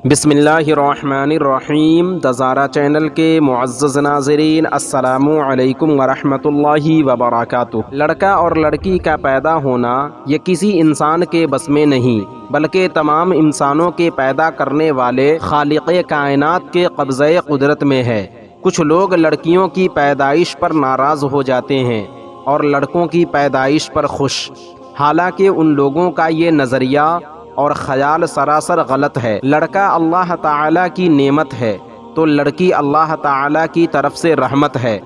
بسم اللہ الرحمن الرحیم دزارہ چینل کے معزز ناظرین، السلام علیکم ورحمۃ اللہ وبرکاتہ۔ لڑکا اور لڑکی کا پیدا ہونا یہ کسی انسان کے بس میں نہیں بلکہ تمام انسانوں کے پیدا کرنے والے خالق کائنات کے قبضۂ قدرت میں ہے۔ کچھ لوگ لڑکیوں کی پیدائش پر ناراض ہو جاتے ہیں اور لڑکوں کی پیدائش پر خوش، حالانکہ ان لوگوں کا یہ نظریہ اور خیال سراسر غلط ہے۔ لڑکا اللہ تعالیٰ کی نعمت ہے تو لڑکی اللہ تعالیٰ کی طرف سے رحمت ہے۔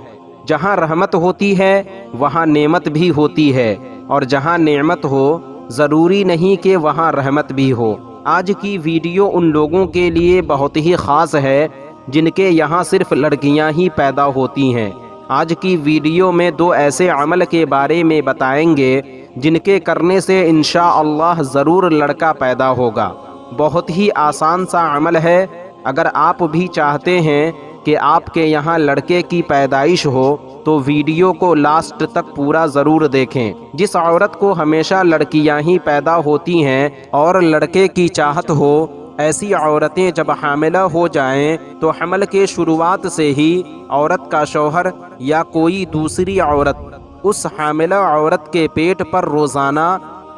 جہاں رحمت ہوتی ہے وہاں نعمت بھی ہوتی ہے، اور جہاں نعمت ہو ضروری نہیں کہ وہاں رحمت بھی ہو۔ آج کی ویڈیو ان لوگوں کے لیے بہت ہی خاص ہے جن کے یہاں صرف لڑکیاں ہی پیدا ہوتی ہیں۔ آج کی ویڈیو میں دو ایسے عمل کے بارے میں بتائیں گے جن کے کرنے سے انشاءاللہ ضرور لڑکا پیدا ہوگا۔ بہت ہی آسان سا عمل ہے۔ اگر آپ بھی چاہتے ہیں کہ آپ کے یہاں لڑکے کی پیدائش ہو تو ویڈیو کو لاسٹ تک پورا ضرور دیکھیں۔ جس عورت کو ہمیشہ لڑکیاں ہی پیدا ہوتی ہیں اور لڑکے کی چاہت ہو، ایسی عورتیں جب حاملہ ہو جائیں تو حمل کے شروعات سے ہی عورت کا شوہر یا کوئی دوسری عورت اس حاملہ عورت کے پیٹ پر روزانہ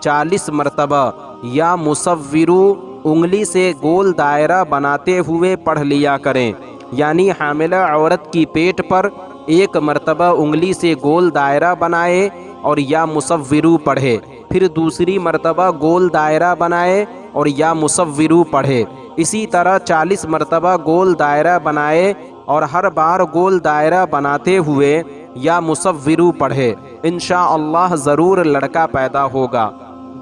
40 مرتبہ یا مصورو انگلی سے گول دائرہ بناتے ہوئے پڑھ لیا کریں۔ یعنی حاملہ عورت کی پیٹ پر ایک مرتبہ انگلی سے گول دائرہ بنائے اور یا مصورو پڑھے، پھر دوسری مرتبہ گول دائرہ بنائے اور یا مصورو پڑھے، اسی طرح 40 مرتبہ گول دائرہ بنائے اور ہر بار گول دائرہ بناتے ہوئے یا مصورو پڑھے۔ انشاءاللہ ضرور لڑکا پیدا ہوگا۔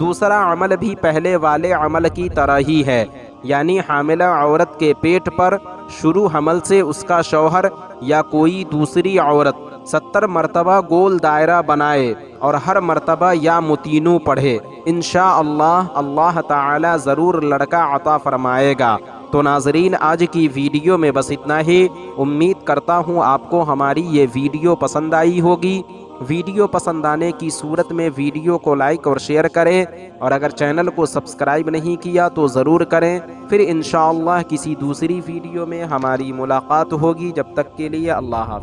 دوسرا عمل بھی پہلے والے عمل کی طرح ہی ہے، یعنی حاملہ عورت کے پیٹ پر شروع حمل سے اس کا شوہر یا کوئی دوسری عورت 70 مرتبہ گول دائرہ بنائے اور ہر مرتبہ یا متینو پڑھے۔ انشاءاللہ اللہ تعالی ضرور لڑکا عطا فرمائے گا۔ تو ناظرین، آج کی ویڈیو میں بس اتنا ہی۔ امید کرتا ہوں آپ کو ہماری یہ ویڈیو پسند آئی ہوگی۔ ویڈیو پسند آنے کی صورت میں ویڈیو کو لائک اور شیئر کریں، اور اگر چینل کو سبسکرائب نہیں کیا تو ضرور کریں۔ پھر انشاءاللہ کسی دوسری ویڈیو میں ہماری ملاقات ہوگی۔ جب تک کے لیے اللہ حافظ۔